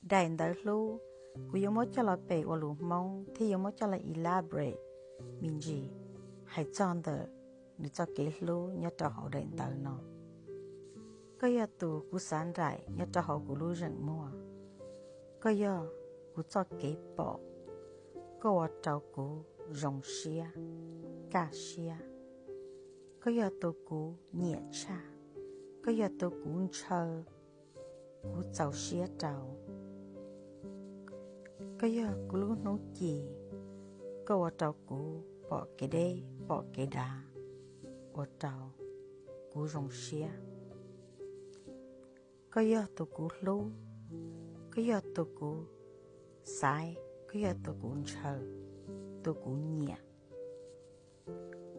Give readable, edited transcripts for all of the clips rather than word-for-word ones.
đại đỡ lu cú yêu mất cho là bể và lù mong thì yêu mất cho là elaborate mình gì hãy chọn đỡ để cho cái lu nhớ cho họ đại đỡ nó có giờ tụ cú sáng rải nhớ cho họ cú lu rừng mua có giờ cú cho cái bỏ có ở trâu cú rồng xia cá xia có giờ tụ cú nhẹ cha có giờ tụ cú chờ cú cháu xia cháu có giờ cú lúc nấu chì có ở trâu cú bỏ cái đê bỏ cái đá ở trâu cú rồng xia có giờ tụ cú lú có giờ tụ cú sai có giờ tụ cú chờ tụ cú nhẹ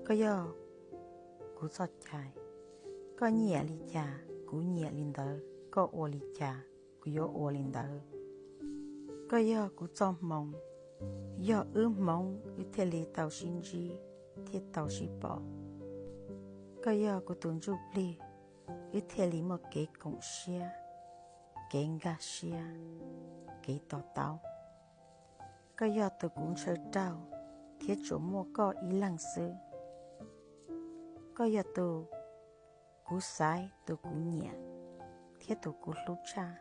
có giờ cú sọt chạy có nhẹ li cha cú nhẹ linh đỡ có ô li cha cú yo ô linh đỡ có giờ cú trong mong giờ mong thế li tàu sinh chi thế tàu sĩ bỏ có giờ cú tuân giúp li thế li một cái công xia cái ngã xia cái tàu có giờ tôi cũng sợ trao thiết chỗ mua có ý lăng sư có giờ tôi cú sai tôi cũng nhẹ thiết tôi cũng lúc cha